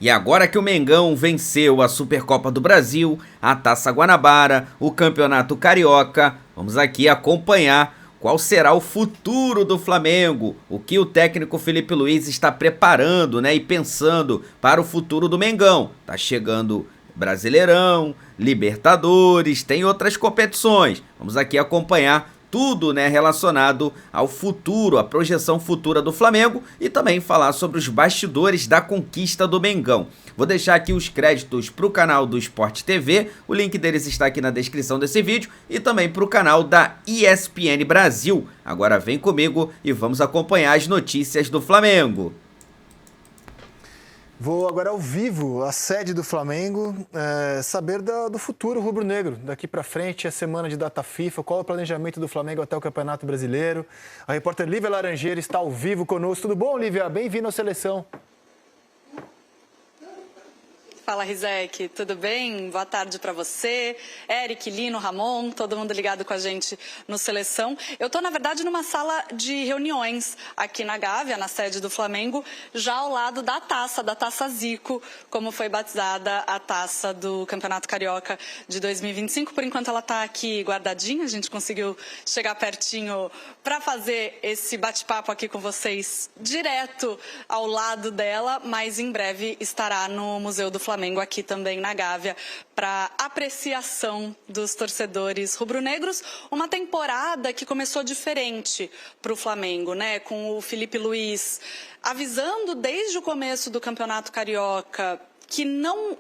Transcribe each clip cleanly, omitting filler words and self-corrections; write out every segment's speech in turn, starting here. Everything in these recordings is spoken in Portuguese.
E agora que o Mengão venceu a Supercopa do Brasil, a Taça Guanabara, o Campeonato Carioca, vamos aqui acompanhar qual será o futuro do Flamengo, o que o técnico Felipe Luiz está preparando, e pensando para o futuro do Mengão. Tá chegando Brasileirão, Libertadores, tem outras competições. Vamos aqui acompanhar tudo, relacionado ao futuro, à projeção futura do Flamengo e também falar sobre os bastidores da conquista do Mengão. Vou deixar aqui os créditos para o canal do Sport TV, o link deles está aqui na descrição desse vídeo, e também para o canal da ESPN Brasil. Agora vem comigo e vamos acompanhar as notícias do Flamengo. Vou agora ao vivo, à sede do Flamengo, saber do futuro rubro-negro. Daqui para frente, a semana de data FIFA, qual é o planejamento do Flamengo até o Campeonato Brasileiro. A repórter Lívia Laranjeira está ao vivo conosco. Tudo bom, Lívia? Bem-vinda à Seleção. Fala, Rizek, tudo bem? Boa tarde para você, Eric, Lino, Ramon, todo mundo ligado com a gente no Seleção. Eu estou, na verdade, numa sala de reuniões aqui na Gávea, na sede do Flamengo, já ao lado da Taça Zico, como foi batizada a taça do Campeonato Carioca de 2025. Por enquanto ela está aqui guardadinha, a gente conseguiu chegar pertinho para fazer esse bate-papo aqui com vocês direto ao lado dela, mas em breve estará no Museu do Flamengo aqui também na Gávea para apreciação dos torcedores rubro-negros. Uma temporada que começou diferente para o Flamengo, com o Felipe Luiz avisando desde o começo do Campeonato Carioca que não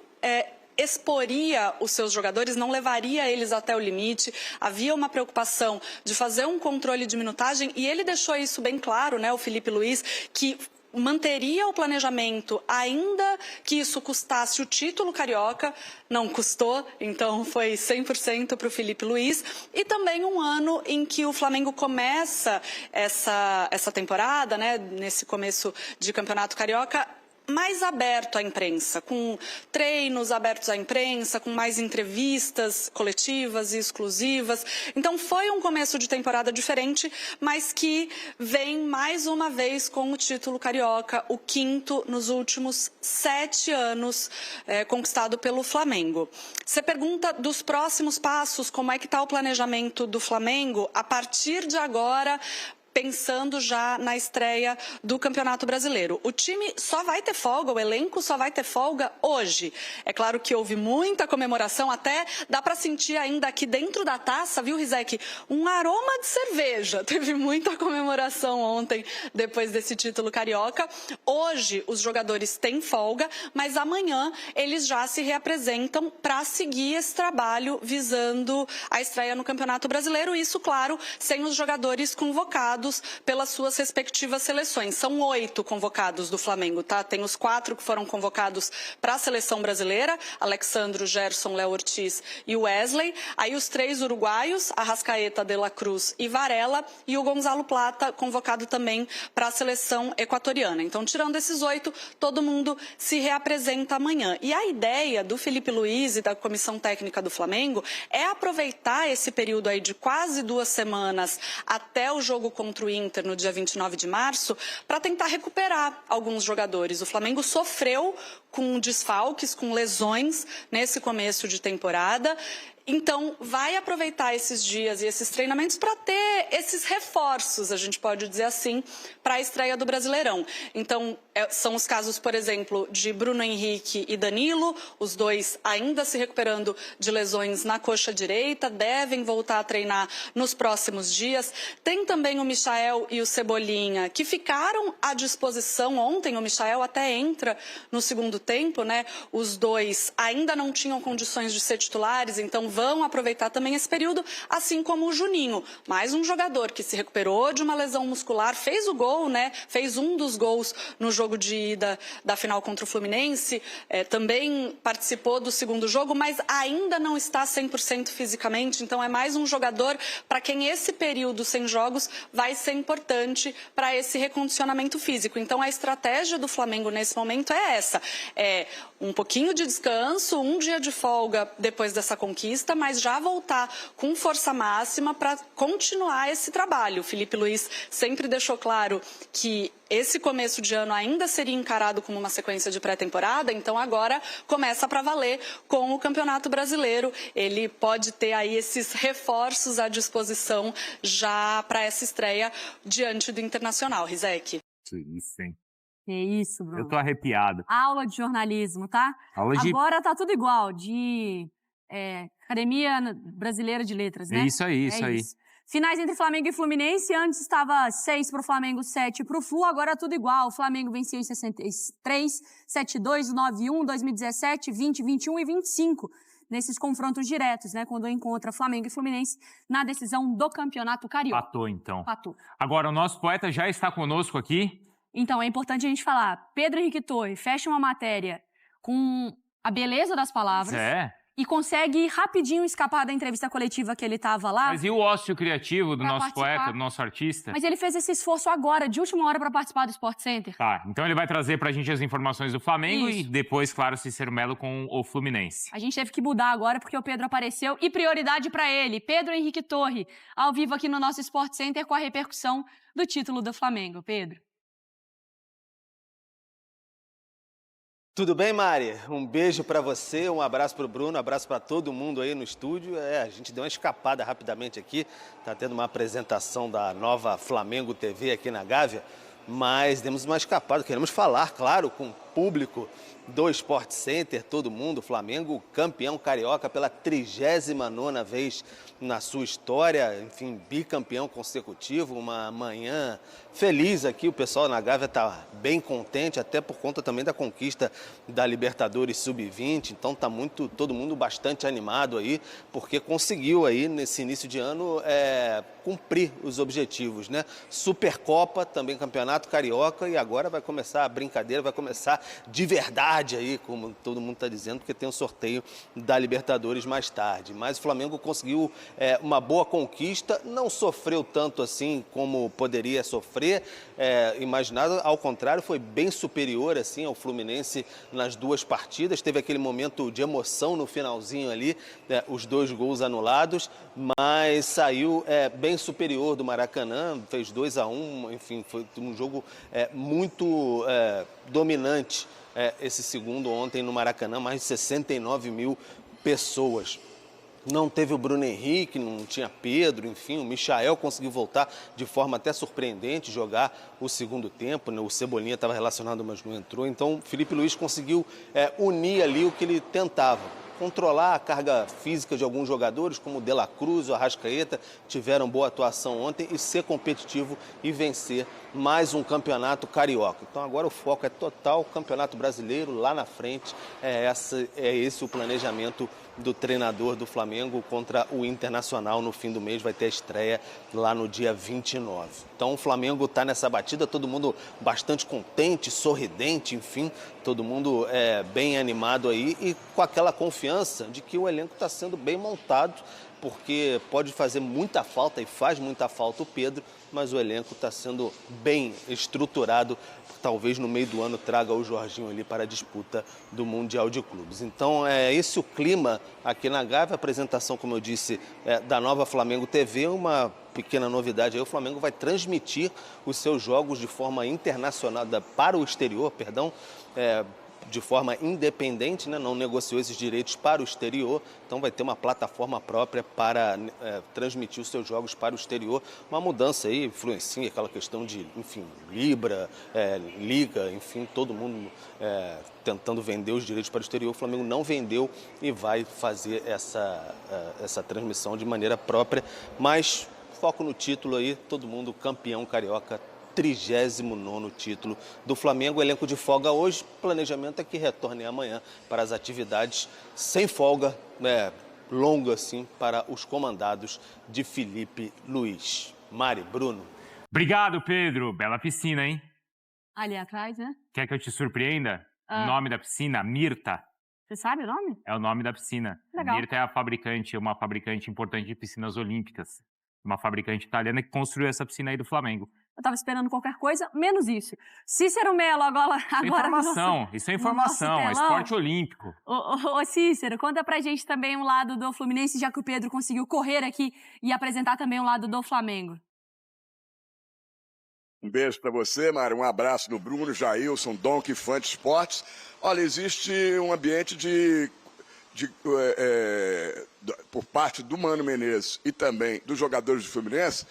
exporia os seus jogadores, não levaria eles até o limite. Havia uma preocupação de fazer um controle de minutagem e ele deixou isso bem claro, o Felipe Luiz, que manteria o planejamento, ainda que isso custasse o título carioca. Não custou, então foi 100% para o Felipe Luiz. E também um ano em que o Flamengo começa essa temporada, nesse começo de Campeonato Carioca, mais aberto à imprensa, com treinos abertos à imprensa, com mais entrevistas coletivas e exclusivas. Então foi um começo de temporada diferente, mas que vem mais uma vez com o título carioca, o 5º nos últimos 7 anos, conquistado pelo Flamengo. Você pergunta dos próximos passos, como é que está o planejamento do Flamengo a partir de agora, pensando já na estreia do Campeonato Brasileiro. O time só vai ter folga, o elenco só vai ter folga hoje. É claro que houve muita comemoração, até dá para sentir ainda aqui dentro da taça, viu, Rizek? Um aroma de cerveja. Teve muita comemoração ontem, depois desse título carioca. Hoje os jogadores têm folga, mas amanhã eles já se reapresentam para seguir esse trabalho visando a estreia no Campeonato Brasileiro. Isso, claro, sem os jogadores convocados pelas suas respectivas seleções. São 8 convocados do Flamengo, tá? Tem os 4 que foram convocados para a seleção brasileira, Alexandro, Gerson, Léo Ortiz e Wesley. Aí os 3 uruguaios, Arrascaeta, De La Cruz e Varela, e o Gonzalo Plata, convocado também para a seleção equatoriana. Então, tirando esses 8, todo mundo se reapresenta amanhã. E a ideia do Felipe Luiz e da comissão técnica do Flamengo é aproveitar esse período aí de quase 2 semanas até o jogo contra o Inter no dia 29 de março, para tentar recuperar alguns jogadores. O Flamengo sofreu com desfalques, com lesões nesse começo de temporada. Então, vai aproveitar esses dias e esses treinamentos para ter esses reforços, a gente pode dizer assim, para a estreia do Brasileirão. Então, são os casos, por exemplo, de Bruno Henrique e Danilo, os dois ainda se recuperando de lesões na coxa direita, devem voltar a treinar nos próximos dias. Tem também o Michael e o Cebolinha, que ficaram à disposição ontem. O Michael até entra no segundo tempo, Os dois ainda não tinham condições de ser titulares, então vão aproveitar também esse período, assim como o Juninho, mais um jogador que se recuperou de uma lesão muscular, fez o gol, Fez um dos gols no jogo de ida da final contra o Fluminense, também participou do segundo jogo, mas ainda não está 100% fisicamente, então é mais um jogador para quem esse período sem jogos vai ser importante para esse recondicionamento físico. Então a estratégia do Flamengo nesse momento é essa, é um pouquinho de descanso, um dia de folga depois dessa conquista, mas já voltar com força máxima para continuar esse trabalho. O Filipe Luís sempre deixou claro que esse começo de ano ainda seria encarado como uma sequência de pré-temporada, então agora começa para valer com o Campeonato Brasileiro. Ele pode ter aí esses reforços à disposição já para essa estreia diante do Internacional. Rizek. Que isso, hein? Que isso, Bruno. Eu tô arrepiado. Aula de jornalismo, tá? Agora tá tudo igual, de Academia Brasileira de Letras, né? Isso aí, isso aí. Finais entre Flamengo e Fluminense, antes estava 6 pro Flamengo, 7 pro Flu, agora tudo igual. O Flamengo venceu em 63, 7-2, 9-1, 2017, 20, 21 e 25. Nesses confrontos diretos, né? Quando encontra Flamengo e Fluminense na decisão do Campeonato Carioca. Patou, então. Patou. Agora, o nosso poeta já está conosco aqui. Então, é importante a gente falar. Pedro Henrique Torre fecha uma matéria com a beleza das palavras. E consegue rapidinho escapar da entrevista coletiva que ele estava lá. Mas e o ócio criativo do nosso poeta, do nosso artista? Mas ele fez esse esforço agora, de última hora, para participar do Sport Center. Tá, então ele vai trazer pra gente as informações do Flamengo e depois, claro, Cícero Melo com o Fluminense. A gente teve que mudar agora porque o Pedro apareceu e prioridade para ele. Pedro Henrique Torre, ao vivo aqui no nosso Sport Center com a repercussão do título do Flamengo. Pedro. Tudo bem, Mari? Um beijo para você, um abraço para o Bruno, um abraço para todo mundo aí no estúdio. A gente deu uma escapada rapidamente aqui, tá tendo uma apresentação da nova Flamengo TV aqui na Gávea, mas demos uma escapada, queremos falar, claro, com o público do Sport Center, todo mundo, Flamengo campeão carioca pela 39ª vez na sua história, enfim, bicampeão consecutivo, uma manhã feliz aqui, o pessoal na Gávea está bem contente, até por conta também da conquista da Libertadores Sub-20, então está todo mundo bastante animado aí, porque conseguiu aí nesse início de ano cumprir os objetivos, né? Supercopa, também Campeonato Carioca e agora vai começar a brincadeira, vai começar de verdade aí, como todo mundo está dizendo, porque tem o sorteio da Libertadores mais tarde. Mas o Flamengo conseguiu uma boa conquista, não sofreu tanto assim como poderia sofrer, imaginado, ao contrário, foi bem superior assim ao Fluminense nas duas partidas, teve aquele momento de emoção no finalzinho ali, os 2 gols anulados, mas saiu bem superior do Maracanã, fez 2-1, enfim, foi um jogo muito dominante. Esse segundo ontem no Maracanã, mais de 69 mil pessoas. Não teve o Bruno Henrique, não tinha Pedro, enfim, o Michael conseguiu voltar de forma até surpreendente, jogar o segundo tempo, né? O Cebolinha estava relacionado, mas não entrou. Então, o Filipe Luís conseguiu unir ali o que ele tentava. Controlar a carga física de alguns jogadores, como o De La Cruz, o Arrascaeta, tiveram boa atuação ontem e ser competitivo e vencer mais um campeonato carioca. Então agora o foco é total, campeonato brasileiro lá na frente, esse o planejamento do treinador do Flamengo contra o Internacional no fim do mês, vai ter a estreia lá no dia 29. Então o Flamengo está nessa batida, todo mundo bastante contente, sorridente, enfim, todo mundo bem animado aí e com aquela confiança de que o elenco está sendo bem montado, porque pode fazer muita falta e faz muita falta o Pedro, mas o elenco está sendo bem estruturado. Talvez no meio do ano traga o Jorginho ali para a disputa do Mundial de Clubes. Então é esse o clima aqui na Gávea, a apresentação, como eu disse, da nova Flamengo TV, uma pequena novidade aí, o Flamengo vai transmitir os seus jogos de forma internacional, para o exterior, de forma independente, né? Não negociou esses direitos para o exterior, então vai ter uma plataforma própria para transmitir os seus jogos para o exterior. Uma mudança aí, influencia aquela questão de, enfim, Libra, Liga, enfim, todo mundo tentando vender os direitos para o exterior. O Flamengo não vendeu e vai fazer essa transmissão de maneira própria, mas foco no título aí, todo mundo campeão carioca, 39º título do Flamengo, elenco de folga hoje, planejamento é que retorne amanhã para as atividades sem folga, longa assim, para os comandados de Filipe Luís. Mari, Bruno. Obrigado, Pedro. Bela piscina, hein? Ali atrás, né? Quer que eu te surpreenda? O nome da piscina, Mirta. Você sabe o nome? É o nome da piscina. Legal. Mirta é uma fabricante importante de piscinas olímpicas. Uma fabricante italiana que construiu essa piscina aí do Flamengo. eu tava esperando qualquer coisa, menos isso. Cícero Melo, agora Isso é informação, é esporte olímpico. Ô Cícero, conta pra gente também um lado do Fluminense, já que o Pedro conseguiu correr aqui e apresentar também um lado do Flamengo. Um beijo para você, Mário. Um abraço no Bruno, Jailson, Donk, Fante Esportes. Olha, existe um ambiente por parte do Mano Menezes e também dos jogadores do Fluminense,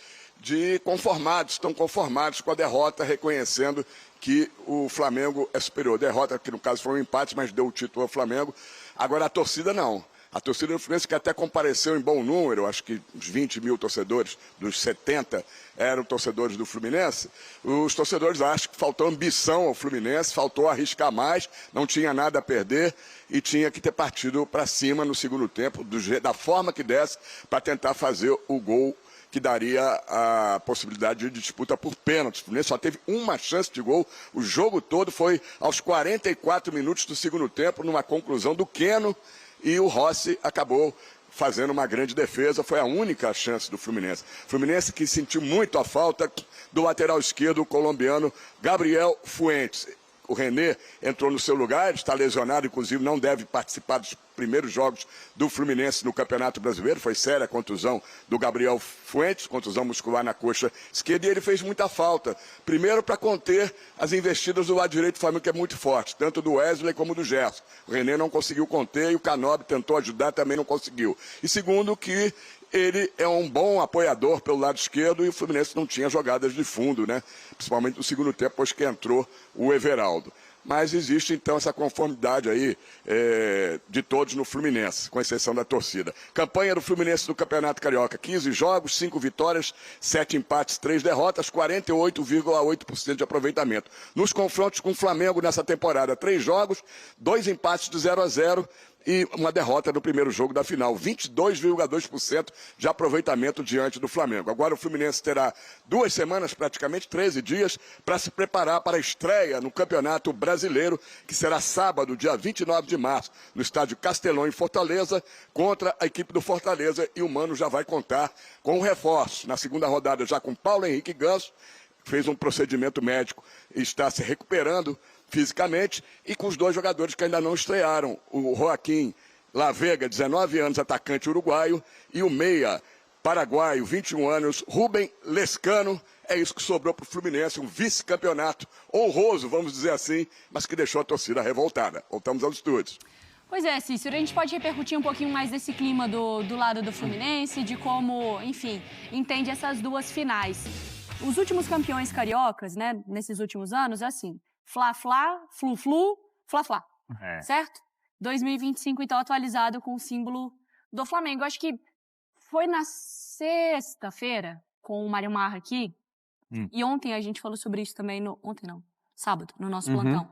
estão conformados com a derrota, reconhecendo que o Flamengo é superior. Derrota, que no caso foi um empate, mas deu o título ao Flamengo. Agora a torcida não. A torcida do Fluminense, que até compareceu em bom número, acho que uns 20 mil torcedores, dos 70 eram torcedores do Fluminense. Os torcedores acham que faltou ambição ao Fluminense, faltou arriscar mais, não tinha nada a perder e tinha que ter partido para cima no segundo tempo, da forma que desse, para tentar fazer o gol que daria a possibilidade de disputa por pênalti. O Fluminense só teve uma chance de gol. O jogo todo foi aos 44 minutos do segundo tempo, numa conclusão do Keno, e o Rossi acabou fazendo uma grande defesa. Foi a única chance do Fluminense. Fluminense que sentiu muito a falta do lateral esquerdo, o colombiano Gabriel Fuentes. O René entrou no seu lugar, está lesionado, inclusive não deve participar dos primeiros jogos do Fluminense no Campeonato Brasileiro. Foi séria a contusão do Gabriel Fuentes, contusão muscular na coxa esquerda, e ele fez muita falta. Primeiro, para conter as investidas do lado direito do Flamengo, que é muito forte, tanto do Wesley como do Gerson. O René não conseguiu conter e o Canobi tentou ajudar, também não conseguiu. E segundo, que ele é um bom apoiador pelo lado esquerdo e o Fluminense não tinha jogadas de fundo, né? Principalmente no segundo tempo, depois que entrou o Everaldo. Mas existe, então, essa conformidade aí de todos no Fluminense, com exceção da torcida. Campanha do Fluminense no Campeonato Carioca: 15 jogos, 5 vitórias, 7 empates, 3 derrotas, 48,8% de aproveitamento. Nos confrontos com o Flamengo nessa temporada: 3 jogos, 2 empates de 0-0 e uma derrota no primeiro jogo da final. 22,2% de aproveitamento diante do Flamengo. Agora o Fluminense terá 2 semanas, praticamente 13 dias, para se preparar para a estreia no Campeonato Brasileiro, que será sábado, dia 29 de março, no estádio Castelão, em Fortaleza, contra a equipe do Fortaleza. E o Mano já vai contar com um reforço. Na segunda rodada, já com Paulo Henrique Ganso, fez um procedimento médico e está se recuperando fisicamente, e com os 2 jogadores que ainda não estrearam, o Joaquim Lavega, 19 anos, atacante uruguaio, e o meia paraguaio, 21 anos, Rubem Lescano. É isso que sobrou para o Fluminense, um vice-campeonato honroso, vamos dizer assim, mas que deixou a torcida revoltada. Voltamos aos estúdios. Pois é, Cícero, a gente pode repercutir um pouquinho mais desse clima do lado do Fluminense, de como, enfim, entende essas 2 finais. Os últimos campeões cariocas, né, nesses últimos anos, é assim: Fla-Fla, Flu-Flu, Fla-Fla, certo? 2025, então, atualizado com o símbolo do Flamengo. Eu acho que foi na sexta-feira, com o Mário Marra aqui, e ontem a gente falou sobre isso também, sábado, no nosso plantão,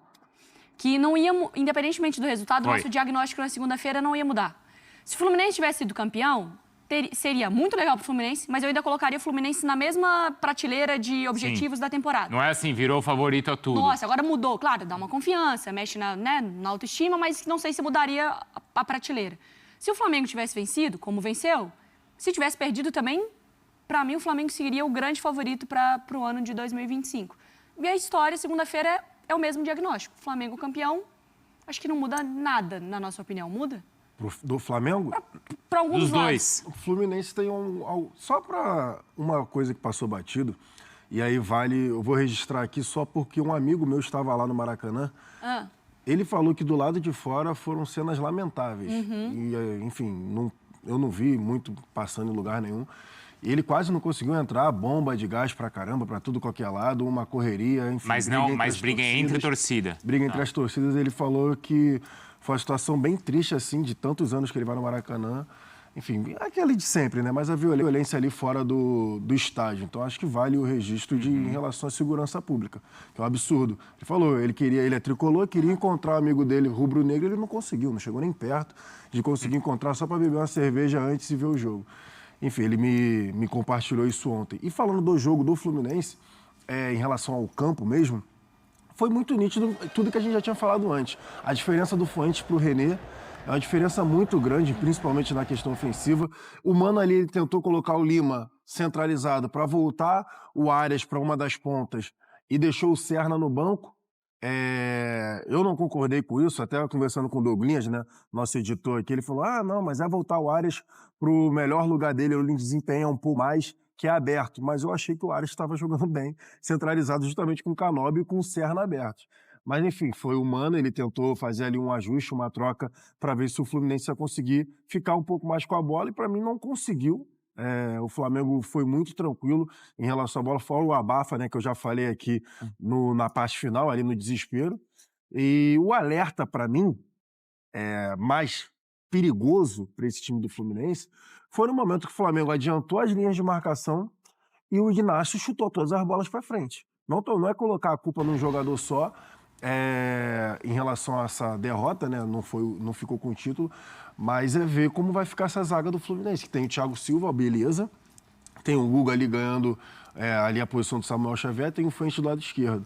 que não ia, independentemente do resultado, o nosso diagnóstico na segunda-feira não ia mudar. Se o Fluminense tivesse sido campeão, seria muito legal pro Fluminense, mas eu ainda colocaria o Fluminense na mesma prateleira de objetivos da temporada. Não é assim, virou favorito a tudo. Nossa, agora mudou. Claro, dá uma confiança, mexe na autoestima, mas não sei se mudaria a prateleira. Se o Flamengo tivesse vencido, como venceu, se tivesse perdido também, para mim o Flamengo seria o grande favorito para o ano de 2025. E a história, segunda-feira, é o mesmo diagnóstico. Flamengo campeão, acho que não muda nada, na nossa opinião. Muda? Do Flamengo? Para alguns dos dois. O Fluminense tem só para uma coisa que passou batido, e aí eu vou registrar aqui só porque um amigo meu estava lá no Maracanã. Ele falou que do lado de fora foram cenas lamentáveis. E, enfim, eu não vi muito passando em lugar nenhum. E ele quase não conseguiu entrar, bomba de gás pra caramba, pra tudo qualquer lado, uma correria, enfim. Mas briga entre torcida. Briga entre as torcidas. Ele falou que foi uma situação bem triste, assim, de tantos anos que ele vai no Maracanã. Enfim, aquele de sempre, né? Mas a violência ali fora do estádio. Então, acho que vale o registro em relação à segurança pública, que é um absurdo. Ele falou, ele é tricolor, queria encontrar o amigo dele, rubro-negro, ele não conseguiu, não chegou nem perto de conseguir encontrar só para beber uma cerveja antes e ver o jogo. Enfim, ele me compartilhou isso ontem. E falando do jogo do Fluminense, em relação ao campo mesmo, foi muito nítido tudo que a gente já tinha falado antes. A diferença do Fuentes para o René é uma diferença muito grande, principalmente na questão ofensiva. O Mano ali tentou colocar o Lima centralizado para voltar o Arias para uma das pontas e deixou o Serna no banco, eu não concordei com isso, até conversando com o Douglas, né, nosso editor aqui, ele falou, não, mas é voltar o Arias para o melhor lugar dele, ele desempenha um pouco mais, que é aberto, mas eu achei que o Arias estava jogando bem, centralizado justamente com o Canóbio e com o Serna aberto. Mas, enfim, foi humano, ele tentou fazer ali um ajuste, uma troca, para ver se o Fluminense ia conseguir ficar um pouco mais com a bola, e para mim não conseguiu. O Flamengo foi muito tranquilo em relação à bola, fora o abafa, né, que eu já falei aqui na parte final, ali no desespero. E o alerta, para mim, mais perigoso para esse time do Fluminense, foi no momento que o Flamengo adiantou as linhas de marcação e o Ignacio chutou todas as bolas para frente. Não é colocar a culpa num jogador só, em relação a essa derrota, né? Não ficou com o título, mas é ver como vai ficar essa zaga do Fluminense, que tem o Thiago Silva, beleza, tem o Guga ali ganhando ali a posição do Samuel Xavier, tem o Frente do lado esquerdo.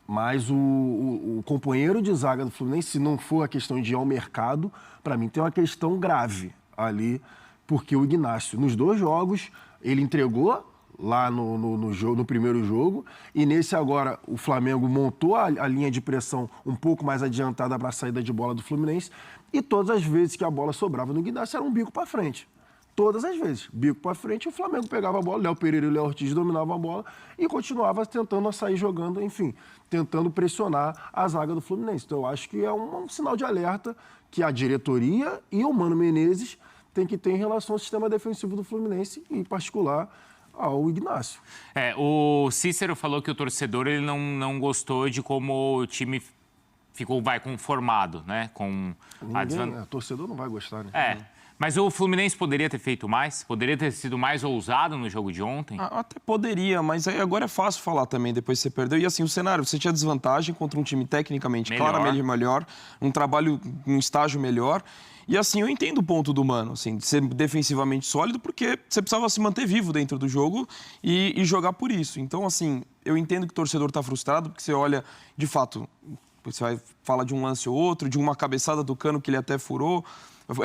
Mas o companheiro de zaga do Fluminense, se não for a questão de ir ao mercado, para mim tem uma questão grave ali, porque o Ignacio, nos 2 jogos, ele entregou lá no primeiro jogo, e nesse agora o Flamengo montou a linha de pressão um pouco mais adiantada para a saída de bola do Fluminense, e todas as vezes que a bola sobrava no Ignacio era um bico para frente. Todas as vezes. Bico para frente, o Flamengo pegava a bola, Léo Pereira e o Léo Ortiz dominavam a bola e continuava tentando sair jogando, enfim, tentando pressionar a zaga do Fluminense. Então eu acho que é um sinal de alerta que a diretoria e o Mano Menezes têm que ter em relação ao sistema defensivo do Fluminense, e em particular ao Ignacio. O Cícero falou que o torcedor ele não gostou de como o time ficou conformado, né? O torcedor não vai gostar, né? Mas o Fluminense poderia ter feito mais? Poderia ter sido mais ousado no jogo de ontem? Até poderia, mas agora é fácil falar também, depois que você perdeu. E assim, o cenário, você tinha desvantagem contra um time tecnicamente claramente melhor, um trabalho, um estágio melhor. E assim, eu entendo o ponto do Mano, assim, de ser defensivamente sólido, porque você precisava se manter vivo dentro do jogo e jogar por isso. Então, assim, eu entendo que o torcedor está frustrado, porque você olha, de fato, você fala de um lance ou outro, de uma cabeçada do Cano que ele até furou.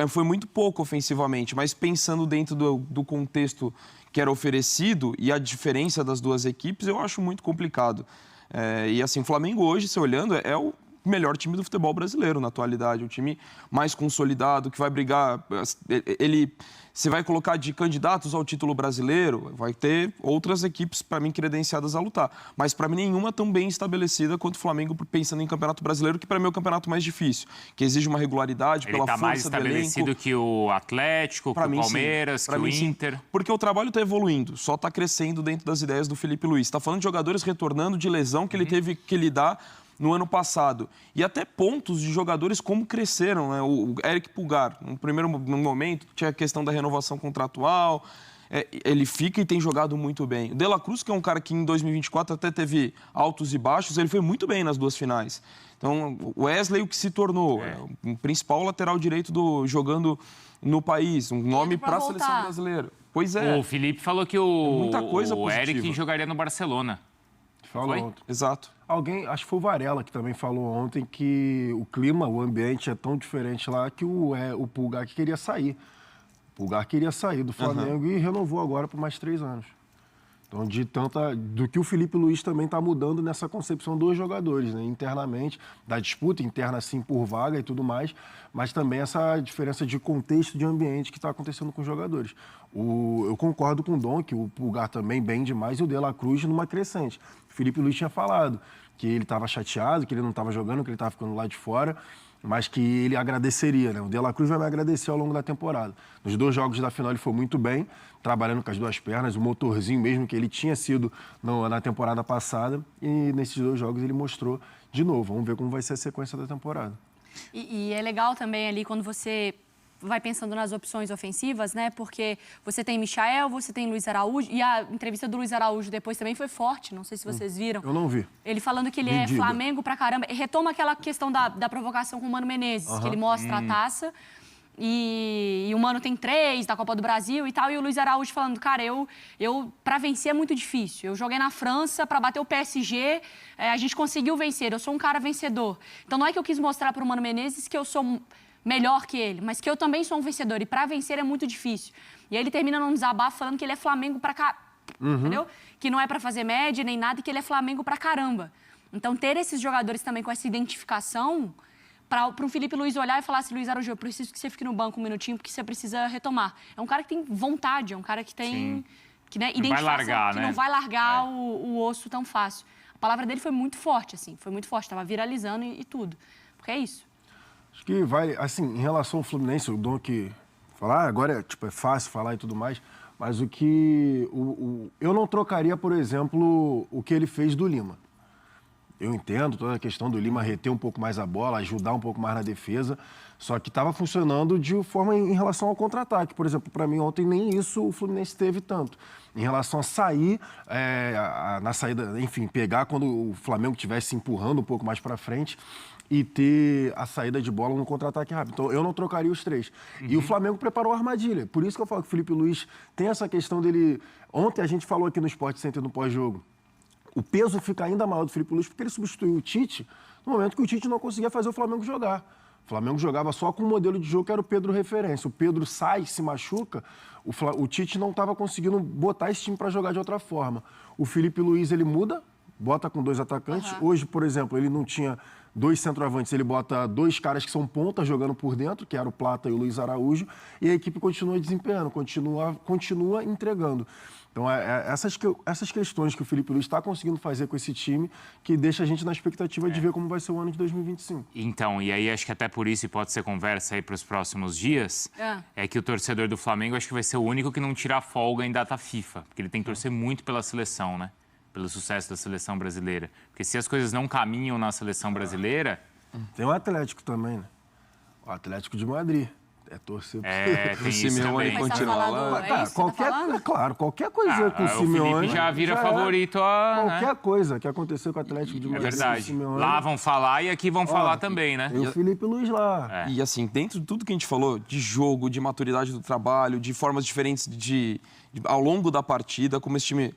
Foi muito pouco ofensivamente, mas pensando dentro do contexto que era oferecido e a diferença das duas equipes, eu acho muito complicado. E assim, o Flamengo hoje, se olhando, é o melhor time do futebol brasileiro na atualidade, um time mais consolidado, que vai brigar, você vai colocar de candidatos ao título brasileiro, vai ter outras equipes, para mim, credenciadas a lutar, mas para mim nenhuma tão bem estabelecida quanto o Flamengo, pensando em campeonato brasileiro, que para mim é o campeonato mais difícil, que exige uma regularidade pela força do elenco. Ele está mais estabelecido que o Atlético, que o Palmeiras, que o Inter. Porque o trabalho está evoluindo, só está crescendo dentro das ideias do Felipe Luiz. Está falando de jogadores retornando de lesão que ele teve que lidar no ano passado. E até pontos de jogadores como cresceram, né? O Eric Pulgar, no primeiro momento, tinha a questão da renovação contratual, ele fica e tem jogado muito bem. O De La Cruz, que é um cara que em 2024 até teve altos e baixos, ele foi muito bem nas 2 finais. Então, o Wesley, o que se tornou o principal lateral direito jogando no país, um nome para a seleção brasileira. Pois é. O Felipe falou que o Eric jogaria no Barcelona. Falou ontem. Exato. Alguém, acho que foi o Varela que também falou ontem que o clima, o ambiente é tão diferente lá que o Pulgar que queria sair. O Pulgar queria sair do Flamengo e renovou agora por mais 3 anos. Então, do que o Felipe Luiz também está mudando nessa concepção dos jogadores, né? Internamente, da disputa interna, assim, por vaga e tudo mais, mas também essa diferença de contexto de ambiente que está acontecendo com os jogadores. Eu concordo com o Dom, que o Pulgar também bem demais e o De La Cruz numa crescente. O Felipe Luiz tinha falado que ele estava chateado, que ele não estava jogando, que ele estava ficando lá de fora, mas que ele agradeceria, né? O De La Cruz vai me agradecer ao longo da temporada. Nos 2 jogos da final ele foi muito bem, trabalhando com as 2 pernas, o motorzinho mesmo que ele tinha sido na temporada passada, e nesses 2 jogos ele mostrou de novo. Vamos ver como vai ser a sequência da temporada. E é legal também ali quando você vai pensando nas opções ofensivas, né? Porque você tem Michael, você tem Luiz Araújo, e a entrevista do Luiz Araújo depois também foi forte, não sei se vocês viram. Eu não vi. Ele falando que ele é Flamengo pra caramba, retoma aquela questão da provocação com o Mano Menezes, que ele mostra a taça, e o Mano tem 3 da Copa do Brasil e tal, e o Luiz Araújo falando, cara, eu pra vencer é muito difícil, eu joguei na França pra bater o PSG, a gente conseguiu vencer, eu sou um cara vencedor. Então não é que eu quis mostrar pro Mano Menezes que eu sou melhor que ele, mas que eu também sou um vencedor e para vencer é muito difícil. E aí ele termina num desabafo falando que ele é Flamengo pra cá, entendeu? Que não é pra fazer média nem nada e que ele é Flamengo pra caramba. Então ter esses jogadores também com essa identificação para um Felipe Luiz olhar e falar assim, Luiz Araújo, eu preciso que você fique no banco um minutinho porque você precisa retomar. É um cara que tem vontade, é um cara que tem que, né, identificação, vai largar, que né? não vai largar o osso tão fácil. A palavra dele foi muito forte, assim, foi muito forte, estava viralizando e tudo. Porque é isso. Acho que vai, assim, em relação ao Fluminense, o Dom que falar, agora é fácil falar e tudo mais, mas o que eu não trocaria, por exemplo, o que ele fez do Lima. Eu entendo toda a questão do Lima reter um pouco mais a bola, ajudar um pouco mais na defesa, só que estava funcionando de forma em relação ao contra-ataque. Por exemplo, para mim ontem nem isso o Fluminense teve tanto. Em relação a sair, na saída, enfim, pegar quando o Flamengo estivesse empurrando um pouco mais para frente e ter a saída de bola no contra-ataque rápido. Então, eu não trocaria os três. E o Flamengo preparou a armadilha. Por isso que eu falo que o Felipe Luiz tem essa questão dele... Ontem a gente falou aqui no Sport Center, no pós-jogo, o peso fica ainda maior do Felipe Luiz porque ele substituiu o Tite no momento que o Tite não conseguia fazer o Flamengo jogar. O Flamengo jogava só com um modelo de jogo que era o Pedro referência. O Pedro sai, se machuca, o Tite não estava conseguindo botar esse time para jogar de outra forma. O Felipe Luiz, ele muda, bota com 2 atacantes. Hoje, por exemplo, ele não tinha 2 centroavantes, ele bota 2 caras que são pontas jogando por dentro, que era o Plata e o Luiz Araújo, e a equipe continua desempenhando, continua entregando. Então, essas questões que o Felipe Luiz está conseguindo fazer com esse time que deixa a gente na expectativa de ver como vai ser o ano de 2025. Então, e aí acho que até por isso, e pode ser conversa aí para os próximos dias, é que o torcedor do Flamengo acho que vai ser o único que não tira folga em data FIFA, porque ele tem que torcer muito pela seleção, né? Pelo sucesso da seleção brasileira. Porque se as coisas não caminham na seleção brasileira... Tem o Atlético também, né? O Atlético de Madrid. É torcer pro Simeone continuar lá. Qualquer coisa com o Simeone... O Felipe já vira favorito a... Qualquer coisa que acontecer com o Atlético de Madrid. É verdade. Lá vão falar e aqui vão falar também, né? E o Felipe Luiz lá. E assim, dentro de tudo que a gente falou, de jogo, de maturidade do trabalho, de formas diferentes ao longo da partida, como esse time...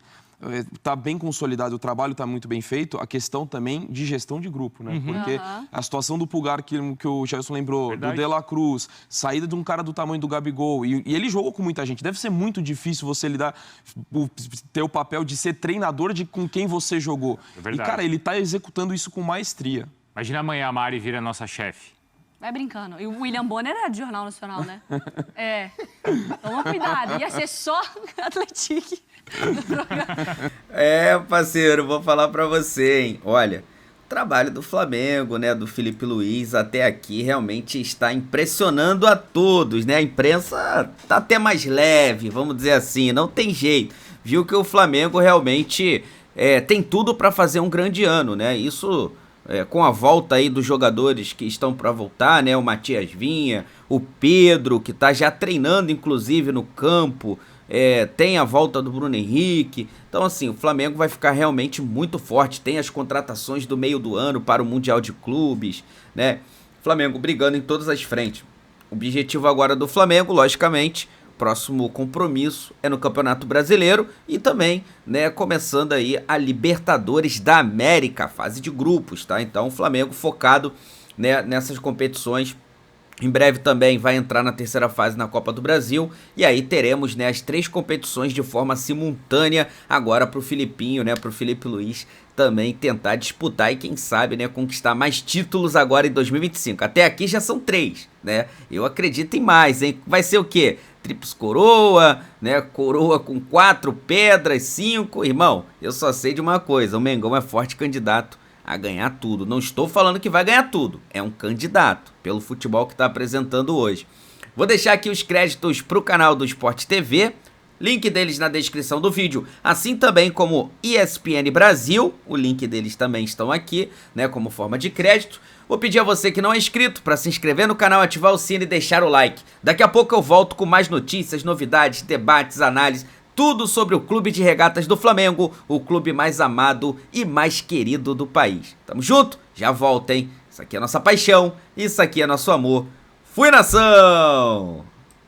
Está bem consolidado, o trabalho está muito bem feito, a questão também de gestão de grupo, né? Porque a situação do Pulgar, que o Gelson lembrou, do De La Cruz, saída de um cara do tamanho do Gabigol, e ele jogou com muita gente. Deve ser muito difícil você ter o papel de ser treinador com quem você jogou. E, cara, ele está executando isso com maestria. Imagina amanhã a Mari vira nossa chefe. Vai brincando. E o William Bonner era de Jornal Nacional, né? Toma cuidado. Ia ser só Atlético. Parceiro, vou falar pra você, hein? Olha, o trabalho do Flamengo, né, do Felipe Luiz até aqui realmente está impressionando a todos, né? A imprensa tá até mais leve, vamos dizer assim, não tem jeito. Viu que o Flamengo realmente tem tudo pra fazer um grande ano, né? Isso... com a volta aí dos jogadores que estão para voltar, né? O Matias Vinha, o Pedro, que está já treinando, inclusive, no campo. Tem a volta do Bruno Henrique. Então, assim, o Flamengo vai ficar realmente muito forte. Tem as contratações do meio do ano para o Mundial de Clubes, né? Flamengo brigando em todas as frentes. O objetivo agora do Flamengo, logicamente... Próximo compromisso é no Campeonato Brasileiro e também, né, começando aí a Libertadores da América, fase de grupos, tá? Então o Flamengo focado, né, nessas competições. Em breve também vai entrar na terceira fase na Copa do Brasil e aí teremos, né, as 3 competições de forma simultânea agora pro Filipinho, né, pro Felipe Luiz também tentar disputar e quem sabe, né, conquistar mais títulos agora em 2025. Até aqui já são 3, né? Eu acredito em mais, hein? Vai ser o quê? Tríplice coroa, né? Coroa com 4 pedras, 5. Irmão, eu só sei de uma coisa, o Mengão é forte candidato a ganhar tudo. Não estou falando que vai ganhar tudo, é um candidato pelo futebol que está apresentando hoje. Vou deixar aqui os créditos para o canal do Sport TV, link deles na descrição do vídeo, assim também como ESPN Brasil, o link deles também estão aqui, né, como forma de crédito. Vou pedir a você que não é inscrito para se inscrever no canal, ativar o sino e deixar o like. Daqui a pouco eu volto com mais notícias, novidades, debates, análises, tudo sobre o Clube de Regatas do Flamengo, o clube mais amado e mais querido do país. Tamo junto? Já volto, hein? Isso aqui é nossa paixão, isso aqui é nosso amor. Fui, nação!